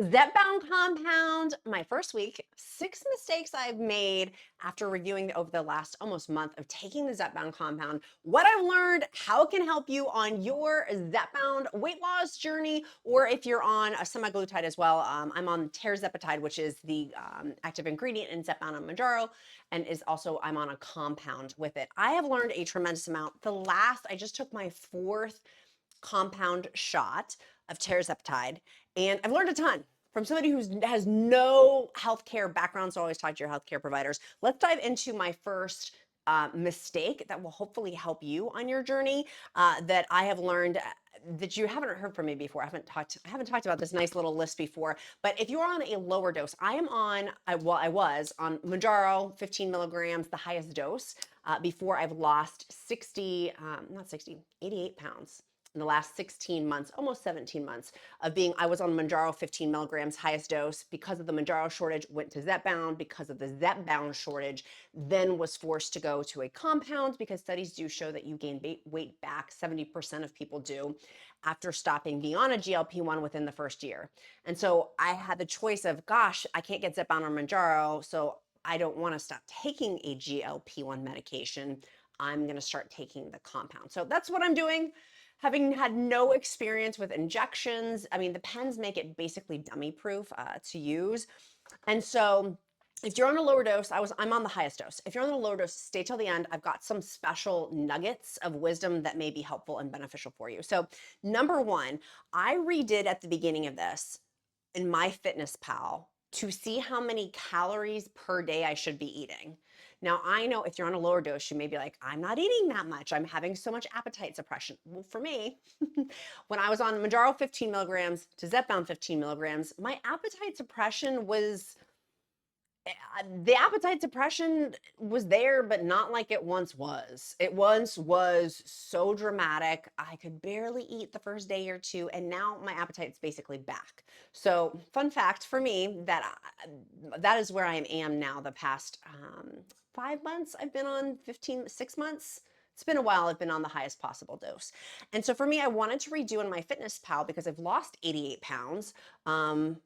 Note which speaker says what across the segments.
Speaker 1: Zepbound compound, my first week, 6 mistakes I've made after reviewing over the last almost month of taking the Zepbound compound, what I've learned, how it can help you on your Zepbound weight loss journey, or if you're on a semaglutide as well. I'm on Tirzepatide, which is the active ingredient in Zepbound and Mounjaro, and is also, I'm on a compound with it. I have learned a tremendous amount. I just took my fourth compound shot of Tirzepatide, and I've learned a ton from somebody who has no healthcare background. So always talk to your healthcare providers. Let's dive into my first mistake that will hopefully help you on your journey that I have learned that you haven't heard from me before. I haven't talked about this nice little list before. But if you're on a lower dose, I was on Mounjaro, 15 milligrams, the highest dose. Before I've lost 88 pounds in the last 16 months, almost 17 months I was on Mounjaro 15 milligrams, highest dose. Because of the Mounjaro shortage, went to Zepbound. Because of the Zepbound shortage, then was forced to go to a compound because studies do show that you gain weight back. 70% of people do after stopping being on a GLP-1 within the first year. And so I had the choice of, gosh, I can't get Zepbound or Mounjaro, so I don't want to stop taking a GLP-1 medication. I'm going to start taking the compound. So that's what I'm doing. Having had no experience with injections, I mean, the pens make it basically dummy proof to use. And so if you're on a lower dose, I'm on the highest dose. If you're on the lower dose, stay till the end. I've got some special nuggets of wisdom that may be helpful and beneficial for you. So number one, I redid at the beginning of this in MyFitnessPal to see how many calories per day I should be eating. Now, I know if you're on a lower dose, you may be like, I'm not eating that much. I'm having so much appetite suppression. Well, for me, when I was on Mounjaro 15 milligrams to Zepbound 15 milligrams, my appetite suppression was the appetite suppression was there, but not like it once was. It once was so dramatic. I could barely eat the first day or two, and now my appetite's basically back. So, fun fact for me that is where I am now. The past 5 months, I've been on 6 months. It's been a while. I've been on the highest possible dose. And so for me, I wanted to redo in MyFitnessPal because I've lost 88 pounds. I've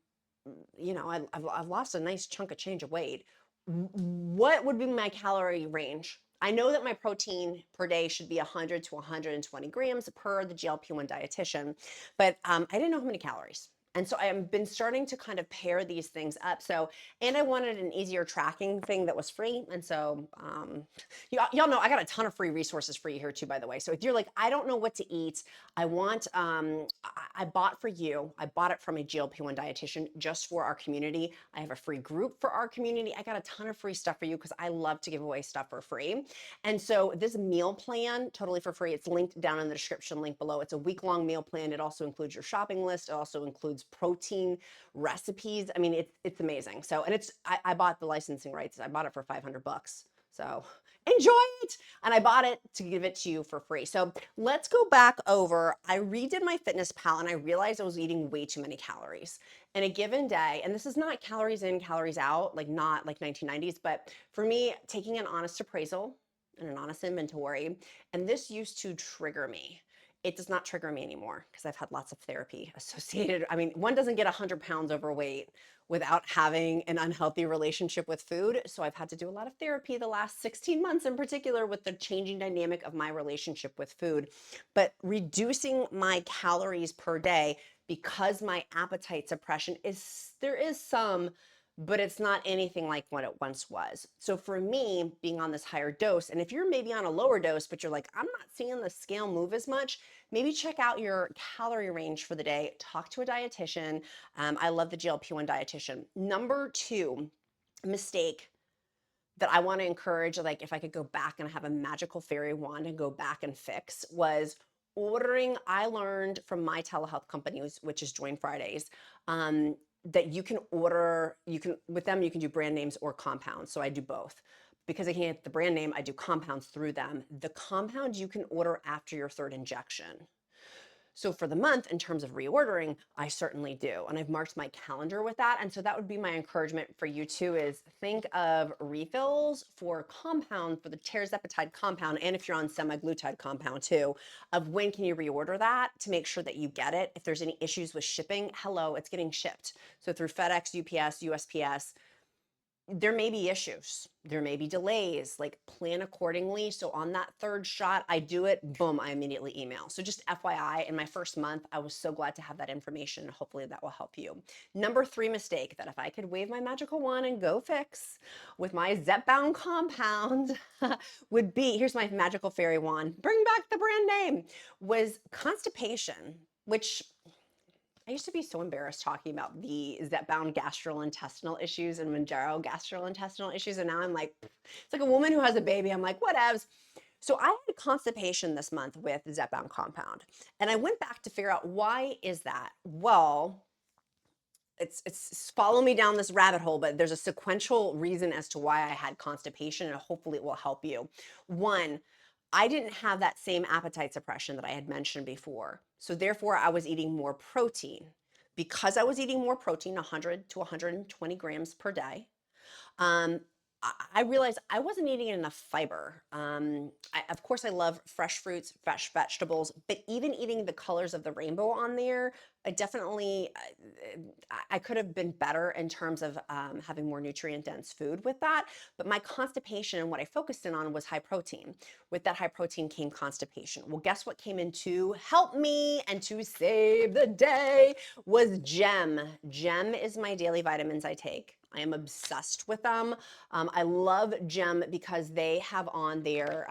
Speaker 1: lost a nice chunk of change of weight. What would be my calorie range? I know that my protein per day should be 100 to 120 grams per the GLP-1 dietitian, but I didn't know how many calories. And so I've been starting to kind of pair these things up. And I wanted an easier tracking thing that was free. And so, y'all know I got a ton of free resources for you here too, by the way. So if you're like, I don't know what to eat, I bought for you, I bought it from a GLP-1 dietitian just for our community. I have a free group for our community. I got a ton of free stuff for you because I love to give away stuff for free. And so this meal plan, totally for free. It's linked down in the description link below. It's a week-long meal plan. It also includes your shopping list. It also includes protein recipes. I mean, it's amazing. So, and I bought the licensing rights. I bought it for 500 bucks. So enjoy it. And I bought it to give it to you for free. So let's go back over. I redid MyFitnessPal and I realized I was eating way too many calories in a given day. And this is not calories in, calories out, like not like 1990s, but for me, taking an honest appraisal and an honest inventory, and this used to trigger me. It does not trigger me anymore because I've had lots of therapy associated. I mean, one doesn't get 100 pounds overweight without having an unhealthy relationship with food. So I've had to do a lot of therapy the last 16 months in particular with the changing dynamic of my relationship with food. But reducing my calories per day because my appetite suppression there is some, but it's not anything like what it once was. So for me, being on this higher dose, and if you're maybe on a lower dose, but you're like, I'm not seeing the scale move as much, maybe check out your calorie range for the day. Talk to a dietitian. I love the GLP-1 dietitian. Number two mistake that I want to encourage, like if I could go back and have a magical fairy wand and go back and fix, was ordering. I learned from my telehealth company, which is Join Fridays, that you can with them, you can do brand names or compounds. So I do both. Because I can't get the brand name, I do compounds through them. The compound you can order after your third injection. So for the month, in terms of reordering, I certainly do. And I've marked my calendar with that. And so that would be my encouragement for you too, is think of refills for compound, for the Tirzepatide compound, and if you're on semaglutide compound too, of when can you reorder that to make sure that you get it. If there's any issues with shipping, hello, it's getting shipped. So through FedEx, UPS, USPS, there may be issues, there may be delays, like plan accordingly. So on that third shot, I do it, boom, I immediately email. So just FYI, in my first month, I was so glad to have that information. Hopefully that will help you. Number 3 mistake that if I could wave my magical wand and go fix with my Zepbound compound would be, here's my magical fairy wand, bring back the brand name, was constipation, which I used to be so embarrassed talking about the Zepbound gastrointestinal issues and Mounjaro gastrointestinal issues. And now I'm like, it's like a woman who has a baby. I'm like, whatevs. So I had constipation this month with Zepbound compound. And I went back to figure out, why is that? Well, it's follow me down this rabbit hole, but there's a sequential reason as to why I had constipation, and hopefully it will help you. One, I didn't have that same appetite suppression that I had mentioned before. So therefore I was eating more protein. Because I was eating more protein, 100 to 120 grams per day, um, I realized I wasn't eating enough fiber. Of course, I love fresh fruits, fresh vegetables, but even eating the colors of the rainbow on there, I definitely, I could have been better in terms of having more nutrient dense food with that. But my constipation and what I focused in on was high protein. With that high protein came constipation. Well, guess what came in to help me and to save the day was Gem. Gem is my daily vitamins I take. I am obsessed with them. I love Gem because they have on their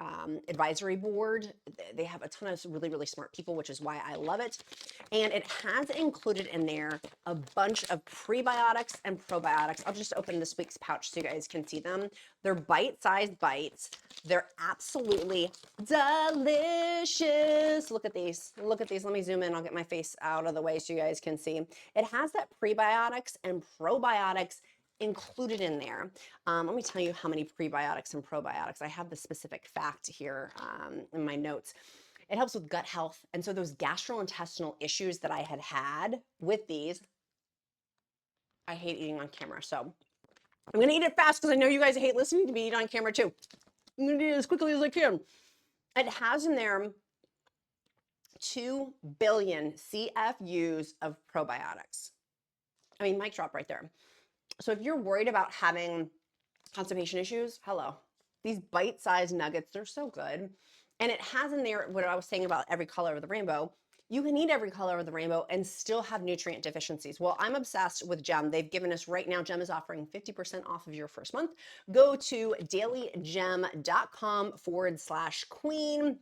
Speaker 1: advisory board, they have a ton of really, really smart people, which is why I love it. And it has included in there a bunch of prebiotics and probiotics. I'll just open this week's pouch so you guys can see them. They're bite-sized bites. They're absolutely delicious. Look at these. Look at these. Let me zoom in. I'll get my face out of the way so you guys can see. It has that prebiotics and probiotics included in there. Let me tell you how many prebiotics and probiotics. I have the specific fact here in my notes. It helps with gut health. And so those gastrointestinal issues that I had had with these, I hate eating on camera. So I'm going to eat it fast because I know you guys hate listening to me eat on camera too. I'm going to eat it as quickly as I can. It has in there 2 billion CFUs of probiotics. I mean, mic drop right there. So if you're worried about having constipation issues, hello. These bite-sized nuggets, they're so good. And it has in there what I was saying about every color of the rainbow. You can eat every color of the rainbow and still have nutrient deficiencies. Well, I'm obsessed with Gem. They've given us right now, Gem is offering 50% off of your first month. Go to dailygem.com/queen.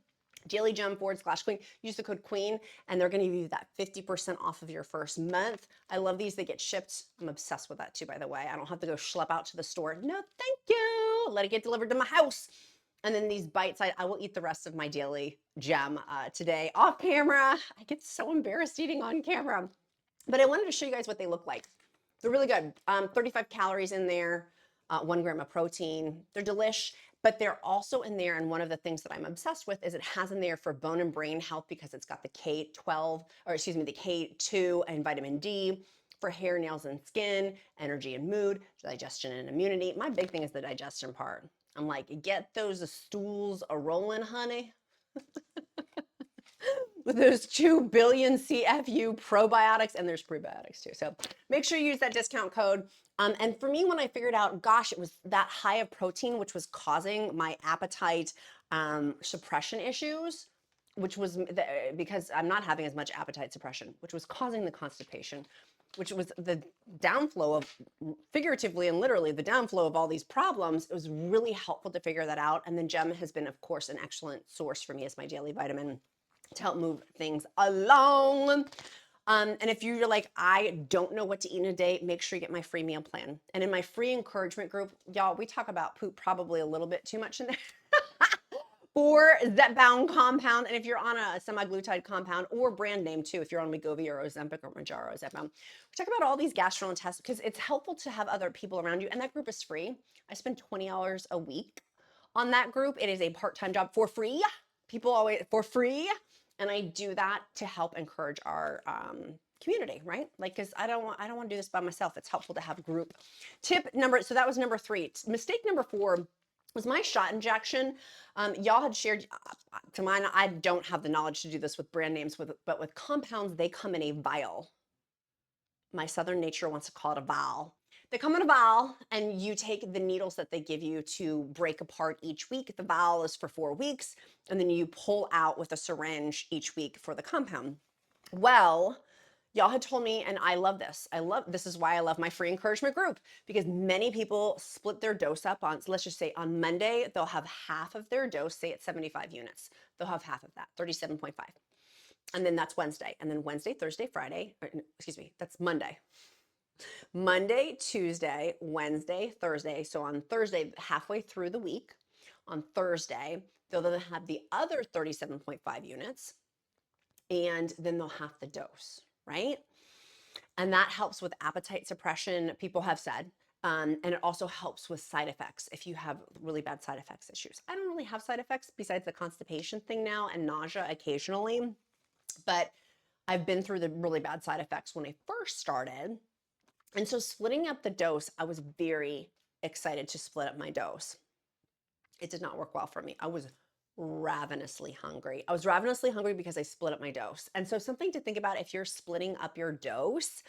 Speaker 1: dailygem/queen. Use the code queen and they're going to give you that 50% off of your first month. I love these. They get shipped. I'm obsessed with that too, by the way. I don't have to go schlep out to the store. No, thank you. Let it get delivered to my house. And then these bite size, I will eat the rest of my daily Gem today off camera. I get so embarrassed eating on camera, but I wanted to show you guys what they look like. They're really good. 35 calories in there, 1 gram of protein. They're delish, but they're also in there. And one of the things that I'm obsessed with is it has in there for bone and brain health because it's got the K12, or excuse me, the K2 and vitamin D, for hair, nails, and skin, energy and mood, digestion and immunity. My big thing is the digestion part. I'm like, get those stools a-rolling, honey. With those 2 billion CFU probiotics, and there's prebiotics too. So make sure you use that discount code. And for me, when I figured out, gosh, it was that high of protein, which was causing my appetite suppression issues, which was because I'm not having as much appetite suppression, which was causing the constipation, which was the downflow of, figuratively and literally, the downflow of all these problems. It was really helpful to figure that out. And then Gem has been, of course, an excellent source for me as my daily vitamin to help move things along. And if you're like, I don't know what to eat in a day, make sure you get my free meal plan. And in my free encouragement group, y'all, we talk about poop probably a little bit too much in there. For Zepbound compound, and if you're on a semaglutide compound or brand name too, if you're on Wegovy or Ozempic or Mounjaro or Zepbound, we talk about all these gastrointestinal, because it's helpful to have other people around you, and that group is free. I spend 20 hours a week on that group. It is a part-time job for free. People always, for free. And I do that to help encourage our community, right? Like, because I don't want to do this by myself. It's helpful to have group. So that was number 3. Mistake number 4 was my shot injection. Y'all had shared, to mine, I don't have the knowledge to do this with brand names, but with compounds, they come in a vial. My Southern nature wants to call it a vial. They come in a vial, and you take the needles that they give you to break apart each week. The vial is for 4 weeks, and then you pull out with a syringe each week for the compound. Well, y'all had told me, and I love this. This is why I love my free encouragement group, because many people split their dose up on, so let's just say on Monday, they'll have half of their dose, say it's 75 units. They'll have half of that, 37.5. And then that's Wednesday. And then Wednesday, Thursday, Friday, excuse me, that's Monday. Monday, Tuesday, Wednesday, Thursday. So on Thursday, halfway through the week, on Thursday, they'll then have the other 37.5 units, and then they'll have the dose, right? And that helps with appetite suppression, people have said. And it also helps with side effects if you have really bad side effects issues. I don't really have side effects besides the constipation thing now and nausea occasionally, but I've been through the really bad side effects when I first started. And so splitting up the dose, I was very excited to split up my dose. It did not work well for me. I was ravenously hungry. I was ravenously hungry because I split up my dose. And so something to think about if you're splitting up your dose,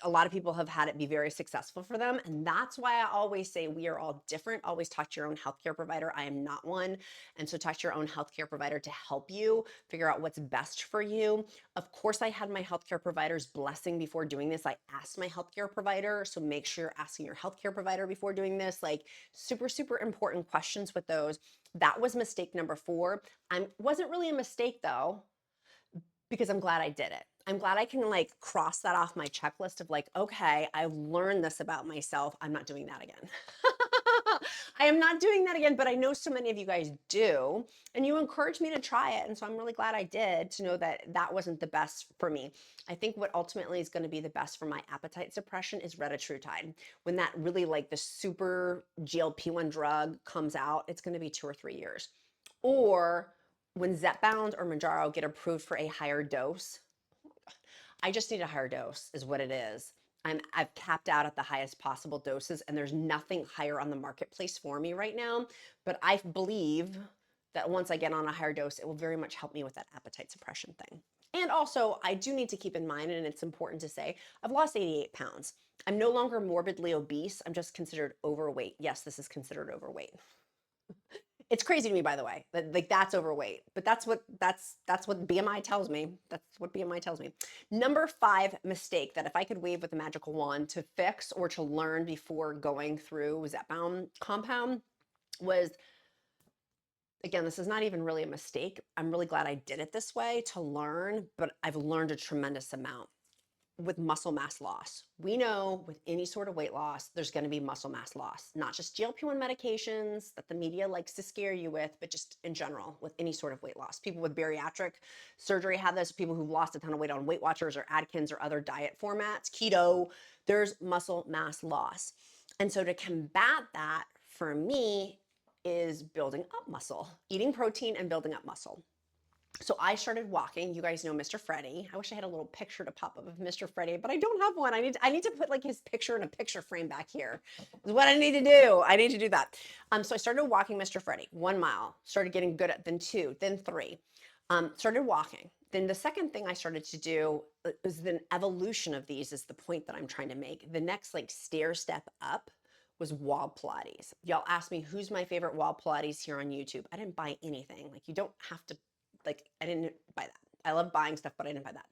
Speaker 1: a lot of people have had it be very successful for them. And that's why I always say we are all different. Always talk to your own healthcare provider. I am not one. And so talk to your own healthcare provider to help you figure out what's best for you. Of course, I had my healthcare provider's blessing before doing this. I asked my healthcare provider. So make sure you're asking your healthcare provider before doing this. Like super, super important questions with those. That was mistake number 4. Wasn't really a mistake though, because I'm glad I did it. I'm glad I can like cross that off my checklist of like, okay, I've learned this about myself. I'm not doing that again. I am not doing that again, but I know so many of you guys do, and you encouraged me to try it. And so I'm really glad I did, to know that that wasn't the best for me. I think what ultimately is going to be the best for my appetite suppression is retatrutide. When that really like the super GLP-1 drug comes out, it's going to be 2 or 3 years. Or when Zepbound or Mounjaro get approved for a higher dose, I just need a higher dose is what it is. I've capped out at the highest possible doses, and there's nothing higher on the marketplace for me right now. But I believe that once I get on a higher dose, it will very much help me with that appetite suppression thing. And also, I do need to keep in mind, and it's important to say, I've lost 88 pounds. I'm no longer morbidly obese. I'm just considered overweight. Yes, this is considered overweight. It's crazy to me, by the way, that like that's overweight, but that's what BMI tells me. That's what BMI tells me. Number 5 mistake that if I could wave with a magical wand to fix or to learn before going through Zepbound compound was, again, this is not even really a mistake. I'm really glad I did it this way to learn, but I've learned a tremendous amount. With muscle mass loss, we know with any sort of weight loss, there's going to be muscle mass loss, not just GLP-1 medications that the media likes to scare you with, but just in general with any sort of weight loss. People with bariatric surgery have this, people who've lost a ton of weight on Weight Watchers or Atkins or other diet formats, keto, there's muscle mass loss. And so to combat that for me is building up muscle, eating protein and building up muscle. So I started walking. You guys know Mr. Freddie. I wish I had a little picture to pop up of Mr. Freddie, but I don't have one. I need to put like his picture in a picture frame back here. Is what I need to do. I need to do that. So I started walking Mr. Freddie, 1 mile. Started getting good at then 2, then 3. Started walking. Then the second thing I started to do is an evolution of these. Is the point that I'm trying to make. The next like stair step up was wall Pilates. Y'all asked me who's my favorite wall Pilates here on YouTube. I didn't buy anything. Like you don't have to. Like, I didn't buy that. I love buying stuff, but I didn't buy that.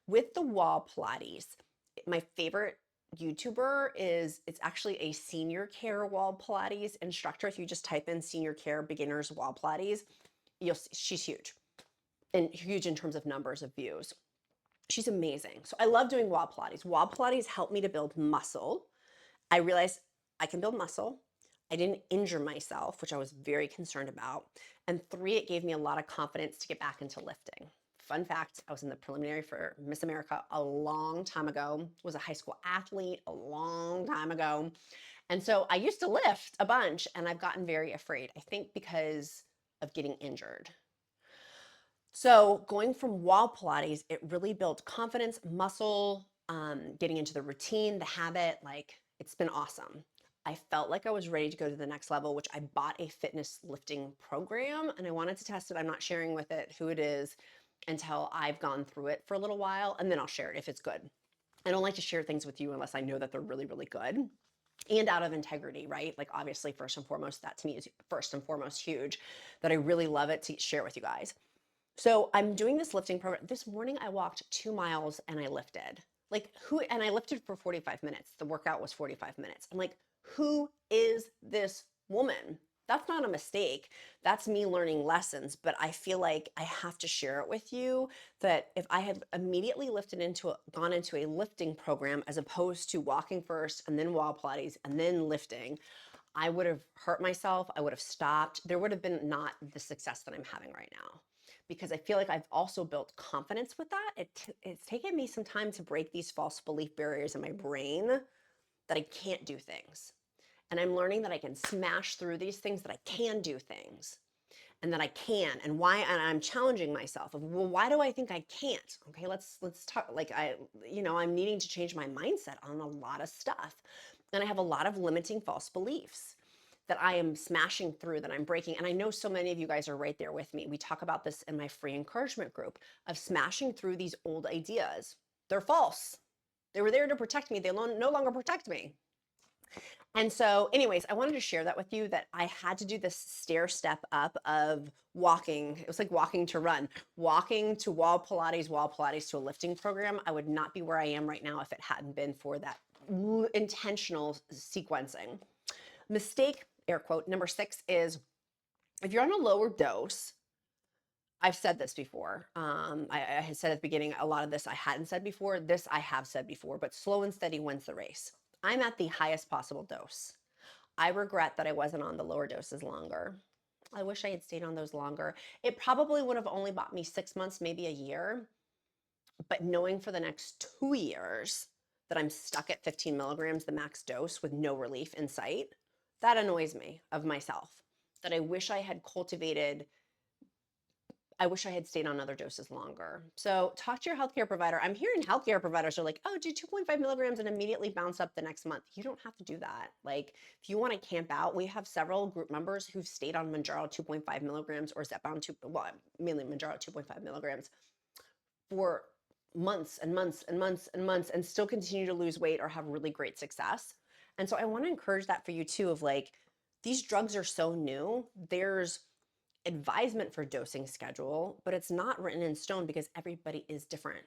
Speaker 1: With the wall Pilates, my favorite YouTuber it's actually a senior care wall Pilates instructor. If you just type in senior care beginners wall Pilates, you'll see she's huge, and huge in terms of numbers of views. She's amazing. So I love doing wall Pilates. Wall Pilates helped me to build muscle. I realized I can build muscle. I didn't injure myself, which I was very concerned about. And 3, it gave me a lot of confidence to get back into lifting. Fun fact, I was in the preliminary for Miss America a long time ago, was a high school athlete a long time ago. And so I used to lift a bunch, and I've gotten very afraid. I think because of getting injured. So going from wall Pilates, it really built confidence, muscle, getting into the routine, the habit, like it's been awesome. I felt like I was ready to go to the next level, which I bought a fitness lifting program and I wanted to test it. I'm not sharing with it who it is until I've gone through it for a little while, and then I'll share it if it's good. I don't like to share things with you unless I know that they're really, really good and out of integrity, right? Like obviously, first and foremost, that to me is first and foremost huge, that I really love it to share with you guys. So I'm doing this lifting program. This morning I walked 2 miles and I lifted. Like who, and I lifted for 45 minutes. The workout was 45 minutes. I'm like, who is this woman? That's not a mistake. That's me learning lessons, but I feel like I have to share it with you that if I had immediately gone into a lifting program as opposed to walking first and then wall Pilates and then lifting, I would have hurt myself. I would have stopped. There would have been not the success that I'm having right now, because I feel like I've also built confidence with that. It's taken me some time to break these false belief barriers in my brain that I can't do things. And I'm learning that I can smash through these things, that I can do things, and that I can, and why, and I'm challenging myself of, well, why do I think I can't? Okay, let's talk, like I'm needing to change my mindset on a lot of stuff. And I have a lot of limiting false beliefs that I am smashing through, that I'm breaking. And I know so many of you guys are right there with me. We talk about this in my free encouragement group of smashing through these old ideas. They're false. They were there to protect me. They no longer protect me. And so anyways, I wanted to share that with you, that I had to do this stair step up of walking. It was like walking to run, walking to wall Pilates to a lifting program. I would not be where I am right now if it hadn't been for that intentional sequencing. Mistake, air quote, number 6 is if you're on a lower dose. I've said this before. I had said at the beginning, a lot of this I hadn't said before. This I have said before, but slow and steady wins the race. I'm at the highest possible dose. I regret that I wasn't on the lower doses longer. I wish I had stayed on those longer. It probably would have only bought me 6 months, maybe a year. But knowing for the next 2 years that I'm stuck at 15 milligrams, the max dose, with no relief in sight, that annoys me of myself. That I wish I had cultivated. I wish I had stayed on other doses longer. So talk to your healthcare provider. I'm hearing healthcare providers are like, oh, do 2.5 milligrams and immediately bounce up the next month. You don't have to do that. Like if you want to camp out, we have several group members who've stayed on Mounjaro 2.5 milligrams or Zepbound, mainly Mounjaro 2.5 milligrams for months and months and months and months and still continue to lose weight or have really great success. And so I want to encourage that for you too, of like, these drugs are so new. There's advisement for dosing schedule, but it's not written in stone because everybody is different.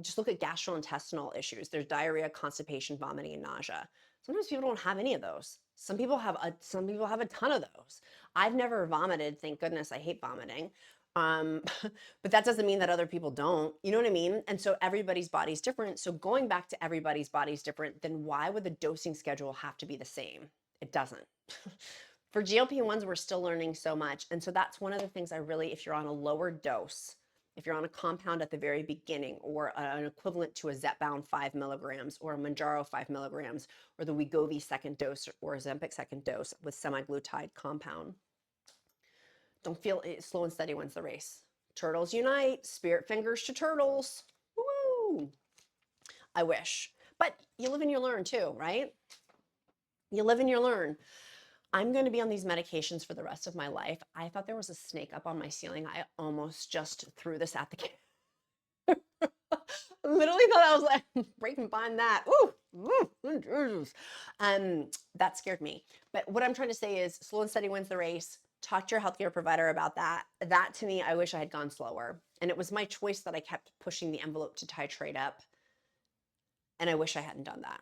Speaker 1: Just look at gastrointestinal issues. There's diarrhea, constipation, vomiting, and nausea. Sometimes people don't have any of those. Some people have a ton of those. I've never vomited, thank goodness. I hate vomiting. But that doesn't mean that other people don't. You know what I mean? And so everybody's body's different. So going back to everybody's body's different, then why would the dosing schedule have to be the same? It doesn't. For GLP-1s, we're still learning so much. And so that's one of the things I really, if you're on a lower dose, if you're on a compound at the very beginning, or an equivalent to a Zepbound 5 milligrams, or a Mounjaro 5 milligrams, or the Wegovy second dose, or Ozempic second dose with semaglutide compound, don't feel it. Slow and steady wins the race. Turtles unite, spirit fingers to turtles. Woo! I wish. But you live and you learn too, right? You live and you learn. I'm going to be on these medications for the rest of my life. I thought there was a snake up on my ceiling. I almost just threw this at the kid. Literally thought I was like breaking behind that. Ooh, that scared me. But what I'm trying to say is slow and steady wins the race. Talk to your healthcare provider about that. That to me, I wish I had gone slower. And it was my choice that I kept pushing the envelope to titrate up. And I wish I hadn't done that.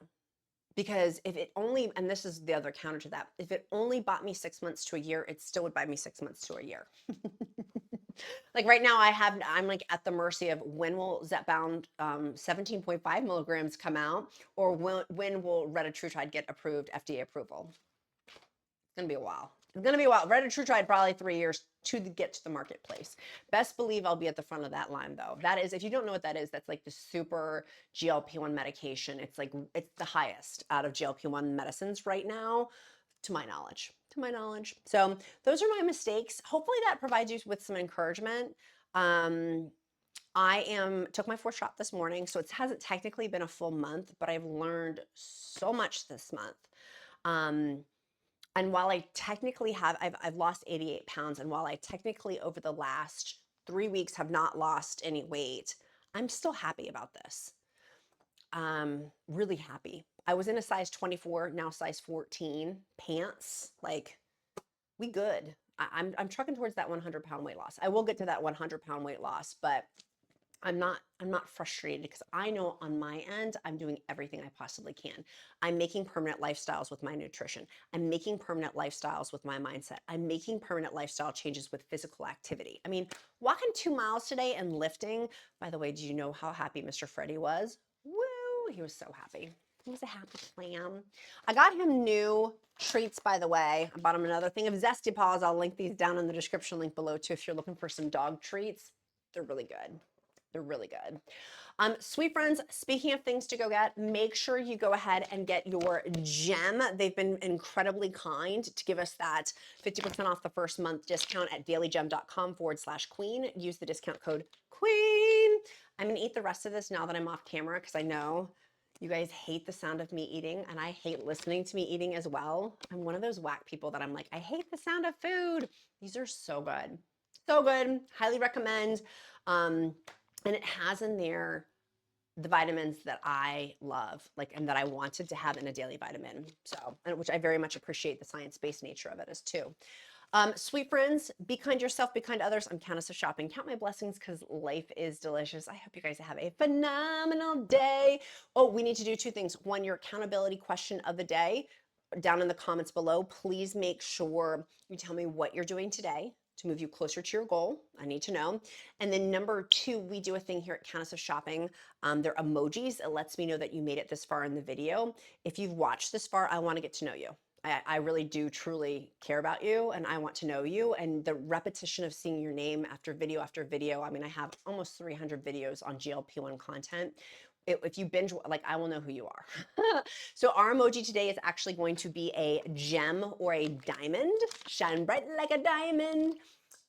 Speaker 1: Because if it only, and this is the other counter to that, if it only bought me 6 months to a year, it still would buy me 6 months to a year. Like right now I'm like at the mercy of when will Zepbound 17.5 milligrams come out, or when will retatrutide get approved, FDA approval? It's gonna be a while. It's gonna be a while. Retatrutide probably 3 years to get to the marketplace. Best believe I'll be at the front of that line though. That is, if you don't know what that is, that's like the super GLP-1 medication. It's like, it's the highest out of GLP-1 medicines right now, to my knowledge. to my knowledge. So those are my mistakes. Hopefully that provides you with some encouragement. I took my 4th shot this morning, so it hasn't technically been a full month, but I've learned so much this month. And while I technically I've lost 88 pounds, and while I technically over the last 3 weeks have not lost any weight, I'm still happy about this. Really happy. I was in a size 24, now size 14 pants. Like, we good. I'm trucking towards that 100-pound weight loss. I will get to that 100-pound weight loss, but I'm not frustrated because I know on my end, I'm doing everything I possibly can. I'm making permanent lifestyles with my nutrition. I'm making permanent lifestyles with my mindset. I'm making permanent lifestyle changes with physical activity. I mean, walking 2 miles today and lifting. By the way, did you know how happy Mr. Freddie was? Woo, he was so happy. He was a happy clam. I got him new treats, by the way. I bought him another thing of Zesty Paws. I'll link these down in the description link below too if you're looking for some dog treats. They're really good. They're really good. Sweet friends, speaking of things to go get, make sure you go ahead and get your gem. They've been incredibly kind to give us that 50% off the first month discount at dailygem.com/queen. Use the discount code QUEEN. I'm going to eat the rest of this now that I'm off camera because I know you guys hate the sound of me eating, and I hate listening to me eating as well. I'm one of those whack people that I'm like, I hate the sound of food. These are so good. So good. Highly recommend. And it has in there the vitamins that I love, like, and that I wanted to have in a daily vitamin. So, and which I very much appreciate the science-based nature of it as too. Sweet friends, be kind to yourself, be kind to others. I'm Countess of Shopping. Count my blessings because life is delicious. I hope you guys have a phenomenal day. Oh, we need to do 2 things. 1, your accountability question of the day down in the comments below. Please make sure you tell me what you're doing today to move you closer to your goal. I need to know. And then number 2, we do a thing here at Countess of Shopping. They're emojis. It lets me know that you made it this far in the video. If you've watched this far, I want to get to know you. I really do truly care about you, and I want to know you. And the repetition of seeing your name after video, I mean, I have almost 300 videos on GLP-1 content. If you binge, like, I will know who you are. So our emoji today is actually going to be a gem or a diamond. Shine bright like a diamond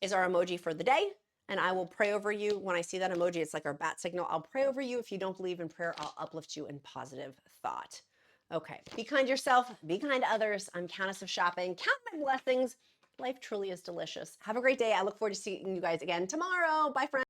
Speaker 1: is our emoji for the day. And I will pray over you. When I see that emoji, it's like our bat signal. I'll pray over you. If you don't believe in prayer, I'll uplift you in positive thought. Okay, be kind to yourself, be kind to others. I'm Countess of Shopping. Count my blessings. Life truly is delicious. Have a great day. I look forward to seeing you guys again tomorrow. Bye, friends.